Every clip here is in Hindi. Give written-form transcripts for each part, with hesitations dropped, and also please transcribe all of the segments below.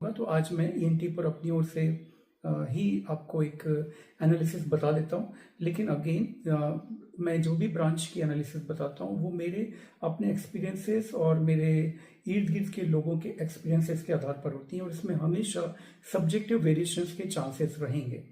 तो आज मैं ईएनटी पर अपनी ओर से ही आपको एक एनालिसिस बता देता हूँ। लेकिन अगेन मैं जो भी ब्रांच की एनालिसिस बताता हूँ वो मेरे अपने एक्सपीरियंसेस और मेरे इर्द गिर्द के लोगों के एक्सपीरियंसेस के आधार पर होती हैं, और इसमें हमेशा सब्जेक्टिव वेरिएशंस के चांसेस रहेंगे।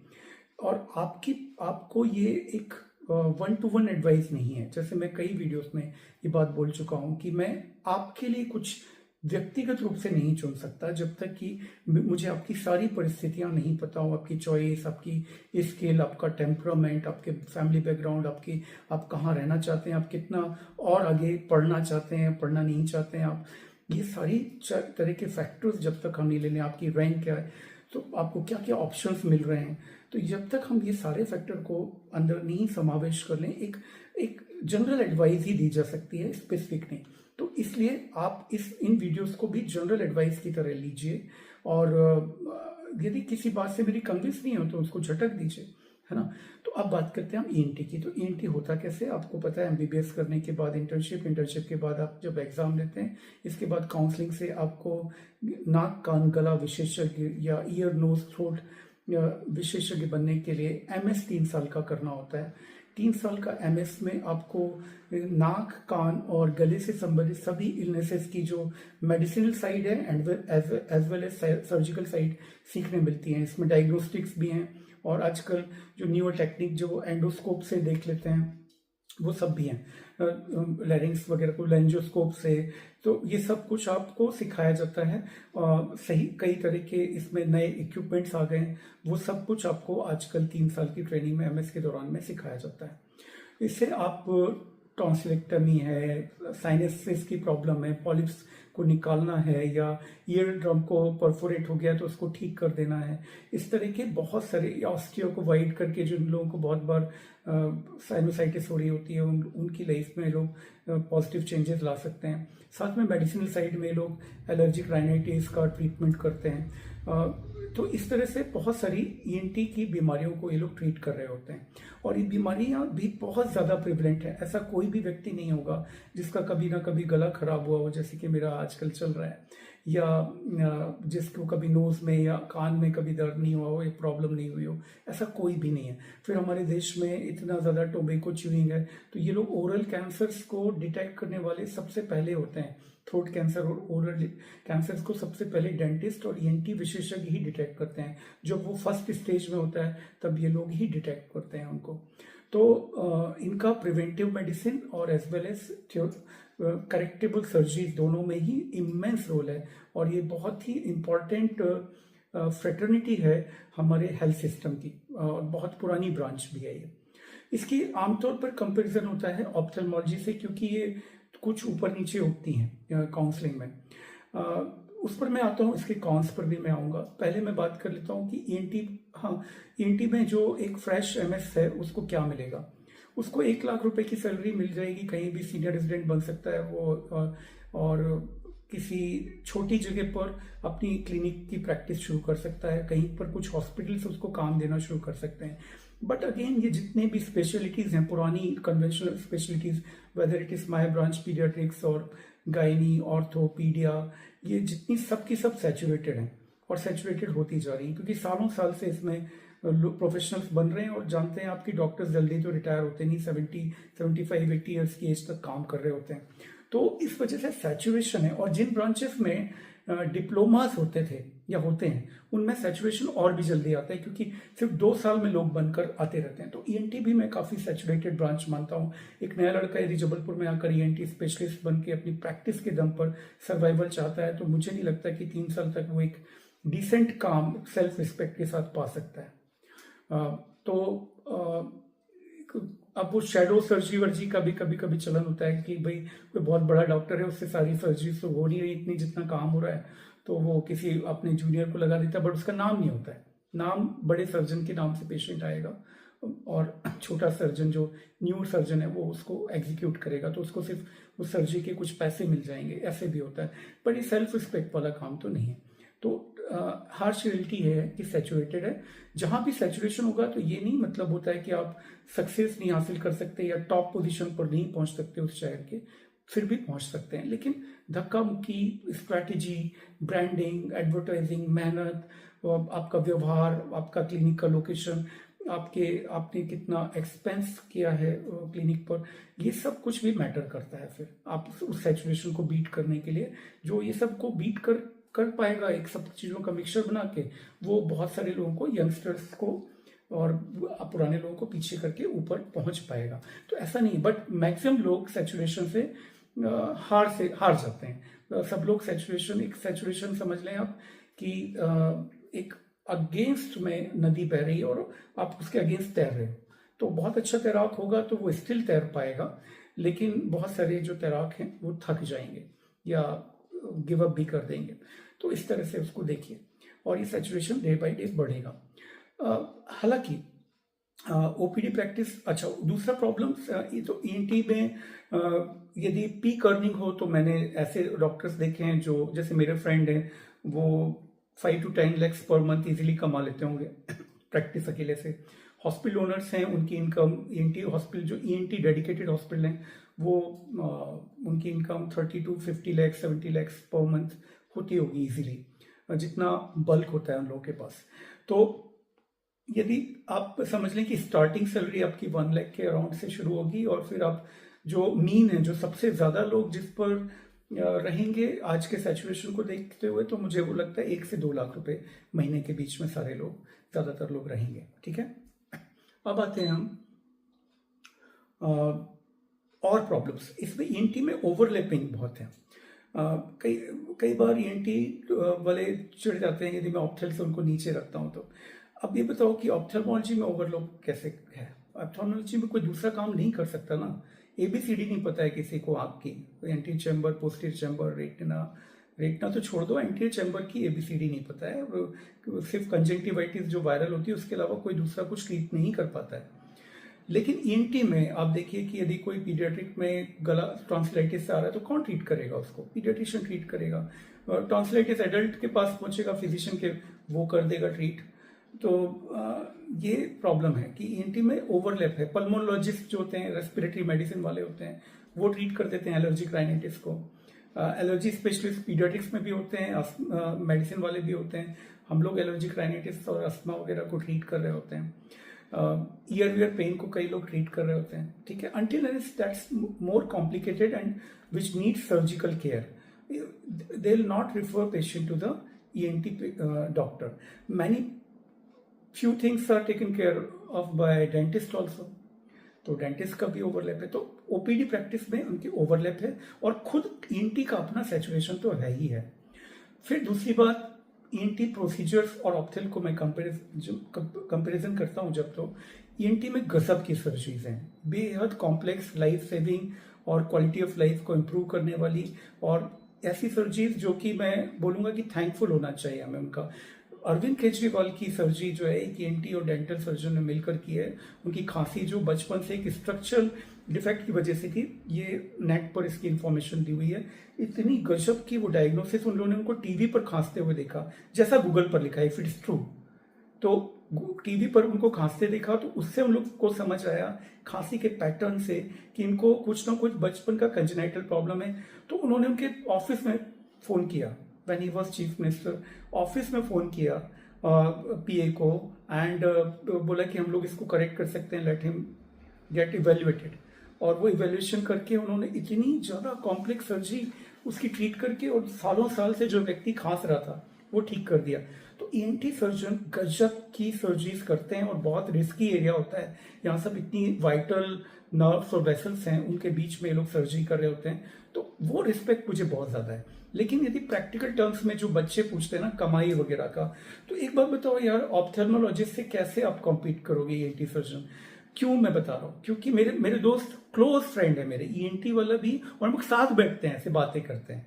और आपको ये एक वन टू वन एडवाइस नहीं है। जैसे मैं कई वीडियोस में ये बात बोल चुका हूँ कि मैं आपके लिए कुछ व्यक्तिगत रूप से नहीं चुन सकता जब तक कि मुझे आपकी सारी परिस्थितियां नहीं पता हो, आपकी चॉइस, आपकी स्किल, आपका टेम्परामेंट, आपके फैमिली बैकग्राउंड, आप कहाँ रहना चाहते हैं, आप कितना और आगे पढ़ना चाहते हैं, पढ़ना नहीं चाहते हैं आप, ये सारी तरह के फैक्टर्स जब तक हम नहीं लेने, आपकी रैंक क्या है, तो आपको क्या क्या ऑप्शंस मिल रहे हैं, तो जब तक हम ये सारे फैक्टर को अंदर नहीं समावेश कर लें, एक जनरल एडवाइस ही दी जा सकती है, स्पेसिफिक नहीं। तो इसलिए आप इन वीडियोस को भी जनरल एडवाइस की तरह लीजिए, और यदि किसी बात से मेरी कन्विंस नहीं हो तो उसको झटक दीजिए, है ना। तो अब बात करते हैं हम ईएनटी की। तो ईएनटी होता कैसे, आपको पता है, एमबीबीएस करने के बाद इंटर्नशिप के बाद आप जब एग्जाम देते हैं, इसके बाद काउंसलिंग से आपको नाक कान गला विशेषज्ञ या ईयर नोज थ्रोट विशेषज्ञ बनने के लिए एमएस 3 साल का करना होता है। 3 साल का एमएस में आपको नाक कान और गले से संबंधित सभी इलनेसेस की जो मेडिसिनल साइड है as well as surgical side सीखने मिलती हैं। इसमें डायग्नोस्टिक्स भी हैं, और आजकल जो न्यूअर टेक्निक जो एंडोस्कोप से देख लेते हैं वो सब भी हैं, लैरिंग्स वगैरह को लेंजोस्कोप से, तो ये सब कुछ आपको सिखाया जाता है। सही कई तरह के इसमें नए इक्विपमेंट्स आ गए हैं, वो सब कुछ आपको आजकल 3 साल की ट्रेनिंग में एमएस के दौरान में सिखाया जाता है। इससे आप टॉन्सिलेक्टमी है, साइनसिस की प्रॉब्लम है, पॉलिप्स को निकालना है, या ईयर ड्रम को परफोरेट हो गया तो उसको ठीक कर देना है, इस तरह के बहुत सारे, ऑस्टियो को वाइड करके जिन लोगों को बहुत बार साइनोसाइटिस हो रही होती है उनकी लाइफ में लोग पॉजिटिव चेंजेस ला सकते हैं। साथ में मेडिसिनल साइड में लोग एलर्जिक राइनाइटिस का ट्रीटमेंट करते हैं। तो इस तरह से बहुत सारी ईएनटी की बीमारियों को ये लोग ट्रीट कर रहे होते हैं, और ये बीमारियां भी बहुत ज़्यादा प्रिवलेंट है। ऐसा कोई भी व्यक्ति नहीं होगा जिसका कभी ना कभी गला खराब हुआ हो, जैसे कि मेरा आजकल चल रहा है, या जिसको कभी नोज में या कान में कभी दर्द नहीं हुआ हो, एक प्रॉब्लम नहीं हुई हो, ऐसा कोई भी नहीं है। फिर हमारे देश में इतना ज़्यादा टोबैको च्यूइंग है, तो ये लोग ओरल कैंसर्स को डिटेक्ट करने वाले सबसे पहले होते हैं। थ्रोट कैंसर और ओरल कैंसर्स को सबसे पहले डेंटिस्ट और ईएनटी विशेषज्ञ ही डिटेक्ट करते हैं। जब वो फर्स्ट स्टेज में होता है तब ये लोग ही डिटेक्ट करते हैं उनको। तो इनका प्रिवेंटिव मेडिसिन और एज वेल एज करेक्टेबल सर्जरीज दोनों में ही इमेंस रोल है, और ये बहुत ही इम्पॉर्टेंट फ्रेटर्निटी है हमारे हेल्थ सिस्टम की, और बहुत पुरानी ब्रांच भी है ये। इसकी आमतौर पर कंपैरिजन होता है ऑप्थेल्मोलॉजी से, क्योंकि ये कुछ ऊपर नीचे उठती हैं काउंसलिंग में। उस पर मैं आता हूँ, इसके कॉन्स पर भी मैं आऊँगा। पहले मैं बात कर लेता हूँ कि ईएनटी, हाँ, ईएनटी में जो एक फ्रेश एमएस है उसको क्या मिलेगा। उसको 1 लाख रुपए की सैलरी मिल जाएगी, कहीं भी सीनियर रेजिडेंट बन सकता है वो, और किसी छोटी जगह पर अपनी क्लिनिक की प्रैक्टिस शुरू कर सकता है, कहीं पर कुछ हॉस्पिटल से उसको काम देना शुरू कर सकते हैं। बट अगेन ये जितने भी स्पेशलिटीज़ हैं, पुरानी conventional specialities, whether it is my branch paediatrics और गायनी, ऑर्थोपीडिया, ये जितनी सब की सब सैचुरेटेड हैं, और सैचुरेटेड होती जा रही हैं, क्योंकि सालों साल से इसमें प्रोफेशनल्स बन रहे हैं। और जानते हैं आपकी डॉक्टर्स जल्दी तो रिटायर होते नहीं, 75-80 ईयर्स की एज तक काम कर रहे होते हैं। तो इस वजह से सैचुरेशन है, और जिन ब्रांचेस में डिप्लोमास होते थे या होते हैं उनमें सैचुरेशन और भी जल्दी आता है, क्योंकि सिर्फ 2 साल में लोग बनकर आते रहते हैं। तो ईएनटी भी मैं काफ़ी सैचुरेटेड ब्रांच मानता हूँ। एक नया लड़का यदि जबलपुर में आकर ईएनटी स्पेशलिस्ट बन के अपनी प्रैक्टिस के दम पर सर्वाइवल चाहता है, तो मुझे नहीं लगता कि 3 साल तक वो एक डिसेंट काम सेल्फ रिस्पेक्ट के साथ पा सकता है। अब वो शेडो सर्जरी वर्जी का भी कभी कभी चलन होता है कि भाई कोई बहुत बड़ा डॉक्टर है, उससे सारी सर्जरी तो हो नहीं रही इतनी जितना काम हो रहा है, तो वो किसी अपने जूनियर को लगा देता है, बट उसका नाम नहीं होता है। नाम बड़े सर्जन के नाम से पेशेंट आएगा, और छोटा सर्जन जो न्यू सर्जन है वो उसको एग्जीक्यूट करेगा, तो उसको सिर्फ उस सर्जरी के कुछ पैसे मिल जाएंगे, ऐसे भी होता है। बट ये सेल्फ रिस्पेक्ट वाला काम तो नहीं है। तो हार्श रियलिटी है कि सैचुरेटेड है। जहां भी सैचुरेशन होगा तो ये नहीं मतलब होता है कि आप सक्सेस नहीं हासिल कर सकते या टॉप पोजीशन पर नहीं पहुंच सकते उस शहर के। फिर भी पहुंच सकते हैं। लेकिन धक्का मुक्की, स्ट्रैटेजी, ब्रांडिंग, एडवर्टाइजिंग, मेहनत, आपका व्यवहार, आपका क्लिनिक का लोकेशन, आपने कितना एक्सपेंस किया है क्लिनिक पर, ये सब कुछ भी मैटर करता है। फिर आप उस सैचुरेशन को बीट करने के लिए, जो ये सब को बीट कर पाएगा एक सब चीज़ों का मिक्सचर बना के, वो बहुत सारे लोगों को, यंगस्टर्स को और पुराने लोगों को पीछे करके ऊपर पहुंच पाएगा। तो ऐसा नहीं, बट मैक्सिमम लोग सैचुरेशन से हार जाते हैं। सब लोग एक सैचुरेशन समझ लें आप कि एक अगेंस्ट में नदी बह रही है और आप उसके अगेंस्ट तैर रहे हो। तो बहुत अच्छा तैराक होगा तो वो स्टिल तैर पाएगा, लेकिन बहुत सारे जो तैराक हैं वो थक जाएंगे या गिव अप भी कर देंगे। तो इस तरह से उसको देखिए, और ये सैचुरेशन डे बाय डे बढ़ेगा। हालांकि ओपीडी प्रैक्टिस, अच्छा दूसरा प्रॉब्लम, तो ईएनटी में यदि पीक अर्निंग हो, तो मैंने ऐसे डॉक्टर्स देखे हैं जो, जैसे मेरे फ्रेंड हैं, वो 5 to 10 lakhs per month easily कमा लेते होंगे प्रैक्टिस अकेले से। हॉस्पिटल ओनर्स हैं, उनकी इनकम ईएनटी हॉस्पिटल, जो ईएनटी डेडिकेटेड हॉस्पिटल हैं, वो उनकी income 30 to 50 lakhs 70 lakhs per month होती होगी इजीली, जितना बल्क होता है उन लोगों के पास। तो यदि आप समझ लें कि स्टार्टिंग सैलरी आपकी 1 लाख के अराउंड से शुरू होगी, और फिर आप जो मीन है, जो सबसे ज्यादा लोग जिस पर रहेंगे आज के सैचुरेशन को देखते हुए, तो मुझे वो लगता है 1 से 2 लाख रुपए महीने के बीच में सारे लोग, ज्यादातर लोग रहेंगे। ठीक है, अब आते हैं हम और प्रॉब्लम्स। इसमें ईएनटी में ओवरलैपिंग बहुत है। कई बार ईएनटी वाले चिढ़ जाते हैं यदि मैं ऑप्थेल से उनको नीचे रखता हूं तो। अब ये बताओ कि ऑप्थेल्मोलॉजी में ओवरलैप कैसे है? ऑप्थेल्मोलॉजी में कोई दूसरा काम नहीं कर सकता ना। एबीसीडी नहीं पता है किसी को आपकी, anterior chamber, posterior chamber, retina तो छोड़ दो, एंटीरियर चैम्बर की एबीसीडी नहीं पता है। सिर्फ कंजंक्टिवाइटिस जो वायरल होती है उसके अलावा कोई दूसरा कुछ ट्रीट नहीं कर पाता है। लेकिन ईएनटी में आप देखिए कि यदि कोई पीडियाट्रिक में गला टॉन्सिलाइटिस से आ रहा है तो कौन ट्रीट करेगा उसको? पीडियाट्रिशियन ट्रीट करेगा। टॉन्सिलाइटिस एडल्ट के पास पहुंचेगा फिजिशियन के, वो कर देगा ट्रीट। तो ये प्रॉब्लम है कि ईएनटी में ओवरलैप है। पल्मोनोलॉजिस्ट जो होते हैं, रेस्पिरेटरी मेडिसिन वाले होते हैं, वो ट्रीट कर देते हैं एलर्जिक राइनाइटिस को। एलर्जी स्पेशलिस्ट पीडियाट्रिक्स में भी होते हैं, मेडिसिन वाले भी होते हैं। हम लोग एलर्जिक राइनाइटिस और अस्थमा वगैरह को ट्रीट कर रहे होते हैं। ईयर वियर पेन को कई लोग ट्रीट कर रहे होते हैं। ठीक है, until that's more complicated and which needs surgical care, they'll not refer patient to the ENT doctor. Few things are taken care of by dentist also. तो डेंटिस्ट का भी ओवरलैप है। तो ओपीडी प्रैक्टिस में उनकी ओवरलैप है, और खुद ईएनटी का अपना सैचुरेशन तो है ही है। फिर दूसरी बात, ईएनटी प्रोसीजर्स और ऑप्थेल को मैं कंपैरिजन करता हूं जब, तो ईएनटी में गजब की सर्जरीज हैं, बेहद कॉम्प्लेक्स, लाइफ सेविंग और क्वालिटी ऑफ लाइफ को इम्प्रूव करने वाली, और ऐसी सर्जरीज जो कि मैं बोलूंगा कि थैंकफुल होना चाहिए हमें उनका। अरविंद केजरीवाल की सर्जरी जो है एक ईएनटी और डेंटल सर्जन ने मिलकर की है। उनकी खांसी जो बचपन से एक स्ट्रक्चरल डिफेक्ट की वजह से थी, ये नेट पर इसकी इंफॉर्मेशन दी हुई है। इतनी गजब की वो डायग्नोसिस, उन लोगों ने उनको टीवी पर खांसते हुए देखा, जैसा गूगल पर लिखा है, इफ इट्स ट्रू। तो टीवी पर उनको खांसते देखा, तो उससे हम लोग को समझ आया खांसी के पैटर्न से कि इनको कुछ ना कुछ बचपन का कंजेनाइटल प्रॉब्लम है। तो उन्होंने उनके ऑफिस में फोन किया, when he was chief minister, office में फोन किया पीए को, एंड बोला कि हम लोग इसको करेक्ट कर सकते हैं, लेट हिम गेट इवेल्युएटेड। और वो इवेल्युएशन करके उन्होंने इतनी ज्यादा कॉम्प्लेक्स सर्जरी उसकी ट्रीट करके, और सालों साल से जो व्यक्ति खांस रहा था वो ठीक कर दिया। तो ईएनटी सर्जन गजब की सर्जरीज करते हैं, और बहुत रिस्की एरिया होता है। यहाँ सब इतनी वाइटल नर्व्स और वेसल्स हैं, उनके बीच में ये लोग सर्जरी कर रहे होते हैं, तो वो रिस्पेक्ट मुझे बहुत ज्यादा है। लेकिन यदि प्रैक्टिकल टर्म्स में जो बच्चे पूछते हैं ना कमाई वगैरह का, तो एक बात बताओ यार, ऑप्थेल्मोलॉजिस्ट से कैसे आप कॉम्पीट करोगे ईएनटी सर्जन? क्यों मैं बता रहा हूँ? क्योंकि मेरे दोस्त क्लोज फ्रेंड है मेरे, ईएनटी वाला भी, और हम लोग साथ बैठते हैं, ऐसे बातें करते हैं,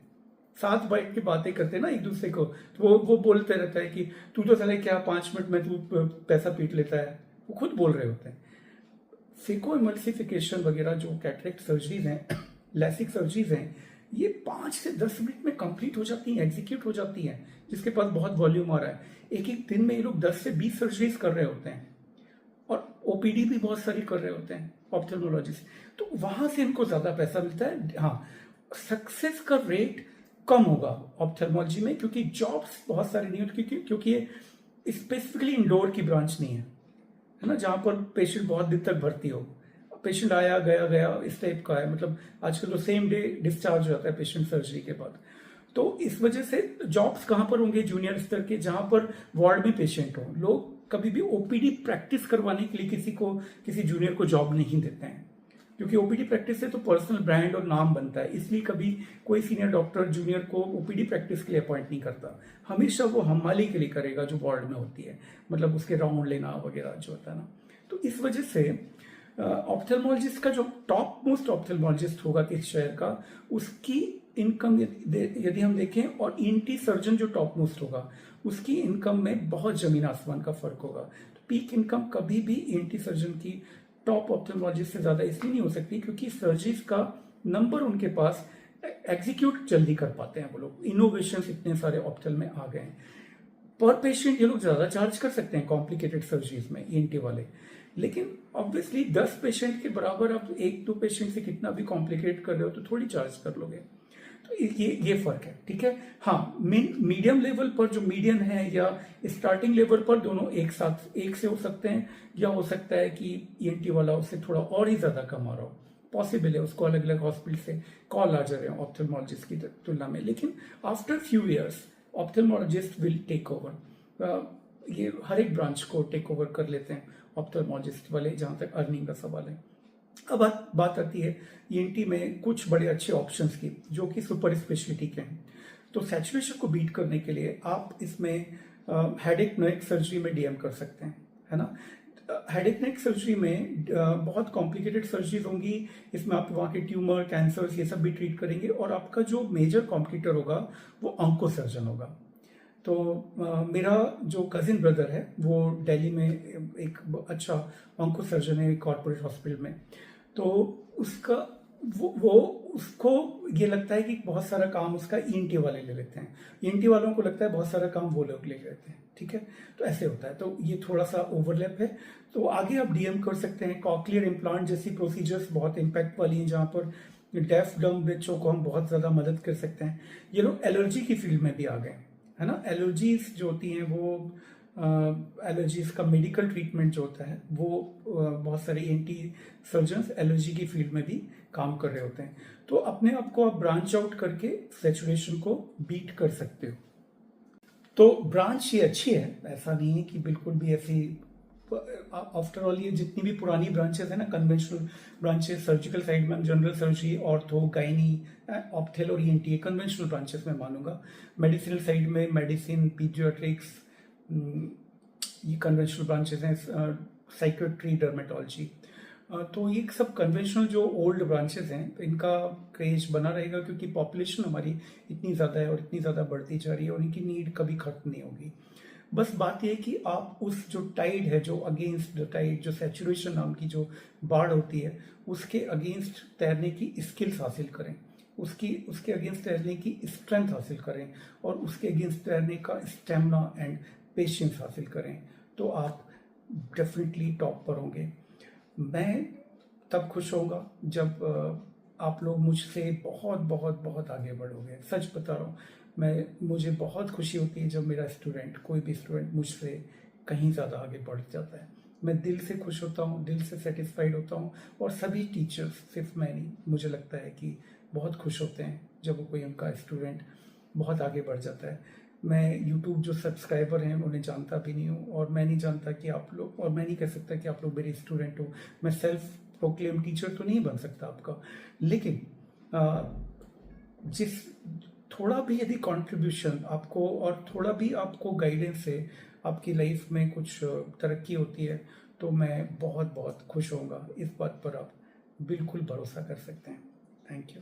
साथ बैठ के बातें करते हैं ना एक दूसरे को। तो वो बोलते रहता है कि तू तो साले क्या 5 मिनट में तू पैसा पीट लेता है, वो खुद बोल रहे होते हैं। फेको इमल्सिफिकेशन वगैरह जो कैटरेक्ट सर्जरीज हैं, लैसिक सर्जरीज हैं, ये 5 से 10 मिनट में कंप्लीट हो जाती हैं, एग्जीक्यूट हो जाती हैं, जिसके पास बहुत वॉल्यूम आ रहा है। एक एक दिन में ये लोग 10 से 20 सर्जरीज कर रहे होते हैं, और ओपीडी भी बहुत सारी कर रहे होते हैं ऑप्थेल्मोलॉजिस्ट। तो वहां से इनको ज्यादा पैसा मिलता है। हाँ, सक्सेस का रेट कम होगा ऑप्थेल्मोलॉजी में, क्योंकि जॉब्स बहुत सारी नहीं होती, क्योंकि ये स्पेसिफिकली इंडोर की ब्रांच नहीं है ना, जहां पर पेशेंट बहुत दिन तक भर्ती हो, पेशेंट आया गया गया इस टाइप का है। मतलब आजकल तो सेम डे डिस्चार्ज हो जाता है पेशेंट सर्जरी के बाद। तो इस वजह से जॉब्स कहां पर होंगे, जूनियर स्तर के, जहां पर वार्ड में पेशेंट हो। लोग कभी भी ओपीडी प्रैक्टिस करवाने के लिए किसी जूनियर को जॉब नहीं देते हैं, क्योंकि ओपीडी प्रैक्टिस से तो पर्सनल ब्रांड और नाम बनता है। इसलिए कभी कोई सीनियर डॉक्टर जूनियर को ओपीडी प्रैक्टिस के लिए अपॉइंट नहीं करता, हमेशा वो हमाली के लिए करेगा जो वार्ड में होती है, मतलब उसके राउंड लेना वगैरह जो होता है ना। तो इस वजह से ऑप्थेल्मोलॉजिस्ट का जो टॉप मोस्ट ऑप्थेल्मोलॉजिस्ट होगा किस शहर का, उसकी इनकम यदि हम देखें, और ईएनटी सर्जन जो टॉप मोस्ट होगा उसकी इनकम में बहुत जमीन आसमान का फर्क होगा। तो पीक इनकम कभी भी ईएनटी सर्जन की टॉप ऑप्थेल्मोलॉजिस्ट से ज्यादा इसलिए नहीं हो सकती क्योंकि सर्जरीज का नंबर उनके पास एग्जीक्यूट जल्दी कर पाते हैं वो लोग, इनोवेशन इतने सारे ऑप्थेल में आ गए हैं। पर पेशेंट ये लोग ज्यादा चार्ज कर सकते हैं कॉम्प्लिकेटेड सर्जरीज में ईएनटी वाले, लेकिन ऑब्वियसली 10 पेशेंट के बराबर आप 1-2 पेशेंट से कितना भी कॉम्प्लिकेट कर रहे हो तो थोड़ी चार्ज कर लोगे। तो ये फर्क है, ठीक है। हाँ, मीडियम लेवल पर जो मीडियन है या स्टार्टिंग लेवल पर दोनों एक साथ एक से हो सकते हैं, या हो सकता है कि ईएनटी वाला उससे थोड़ा और ही ज्यादा कमा रहा हो, पॉसिबल है। उसको अलग अलग हॉस्पिटल से कॉल आ जा रहे हैं ऑप्थेल्मोलॉजिस्ट की तुलना में, लेकिन after few years ophthalmologist will take over. ये हर एक ब्रांच को टेक ओवर कर लेते हैं ऑप्थेल्मोलॉजिस्ट वाले, जहां तक अर्निंग का सवाल है। अब बात आती है ईएनटी में कुछ बड़े अच्छे ऑप्शंस की जो कि सुपर स्पेशलिटी के हैं। तो सैचुरेशन को बीट करने के लिए आप इसमें हेडेक नेक सर्जरी में डीएम कर सकते हैं, है ना। हेडेक नेक सर्जरी में बहुत कॉम्प्लिकेटेड सर्जरीज होंगी, इसमें आप वहाँ के ट्यूमर, कैंसर्स ये सब भी ट्रीट करेंगे, और आपका जो मेजर कॉम्पिटिटर होगा वो ऑन्को सर्जन होगा। तो मेरा जो कजिन ब्रदर है वो दिल्ली में एक अच्छा ऑन्को सर्जन है कॉर्पोरेट हॉस्पिटल में। तो उसका वो उसको ये लगता है कि बहुत सारा काम उसका ईएनटी वाले ले लेते हैं, ईएनटी वालों को लगता है बहुत सारा काम वो लोग ले लेते हैं, ठीक है। तो ऐसे होता है, तो ये थोड़ा सा ओवरलैप है। तो आगे आप डीएम कर सकते हैं। कॉक्लियर इम्प्लांट जैसी प्रोसीजर्स बहुत इम्पैक्ट वाली हैं, जहाँ पर डेफ डम बच्चों को हम बहुत ज्यादा मदद कर सकते हैं। ये लोग एलर्जी की फील्ड में भी आ गए, है ना। एलर्जीज जो होती हैं वो एलर्जीज का मेडिकल ट्रीटमेंट जो होता है वो बहुत सारे ईएनटी सर्जन्स एलर्जी की फील्ड में भी काम कर रहे होते हैं। तो अपने आप को आप ब्रांच आउट करके सैचुरेशन को बीट कर सकते हो। तो ब्रांच ये अच्छी है, ऐसा नहीं है कि बिल्कुल भी ऐसी। आफ्टर ऑल ये जितनी भी पुरानी ब्रांचेस है ना, कन्वेंशनल ब्रांचेस सर्जिकल साइड में, जनरल सर्जरी, ऑर्थो, गायनी, ऑप्थेल और ईएनटी कन्वेंशनल ब्रांचेस में मानूंगा। मेडिसिनल साइड में मेडिसिन, पीडियाट्रिक्स, ये कन्वेंशनल ब्रांचेस हैं, साइकेट्री, डर्मेटोलॉजी। तो ये सब कन्वेंशनल जो ओल्ड ब्रांचेस हैं, तो इनका क्रेज बना रहेगा क्योंकि पॉपुलेशन हमारी इतनी ज़्यादा है और इतनी ज़्यादा बढ़ती जा रही है, और इनकी नीड कभी खत्म नहीं होगी। बस बात यह है कि आप उस जो टाइड है, जो अगेंस्ट द टाइड, जो सैचुरेशन नाम की जो बाढ़ होती है, उसके अगेंस्ट तैरने की स्किल्स हासिल करें, उसके अगेंस्ट तैरने की स्ट्रेंथ हासिल करें, और उसके अगेंस्ट तैरने का स्टेमिना एंड पेशेंस हासिल करें, तो आप डेफिनेटली टॉप पर होंगे। मैं तब खुश होऊंगा जब आप लोग मुझसे बहुत बहुत बहुत आगे बढ़ोगे। सच बता रहा हूँ, मुझे बहुत खुशी होती है जब मेरा स्टूडेंट, कोई भी स्टूडेंट मुझसे कहीं ज़्यादा आगे बढ़ जाता है। मैं दिल से खुश होता हूँ, दिल से सेटिस्फाइड होता हूँ, और सभी टीचर्स, सिर्फ मैं नहीं, मुझे लगता है कि बहुत खुश होते हैं जब कोई उनका स्टूडेंट बहुत आगे बढ़ जाता है। मैं यूट्यूब जो सब्सक्राइबर हैं उन्हें जानता भी नहीं हूँ, और मैं नहीं जानता कि आप लोग, और मैं नहीं कह सकता कि आप लोग मेरे स्टूडेंट हो। मैं सेल्फ प्रोक्लेम टीचर तो नहीं बन सकता आपका, लेकिन जिस थोड़ा भी यदि कंट्रीब्यूशन आपको, और थोड़ा भी आपको गाइडेंस से आपकी लाइफ में कुछ तरक्की होती है, तो मैं बहुत बहुत खुश होऊंगा। इस बात पर आप बिल्कुल भरोसा कर सकते हैं। Thank you.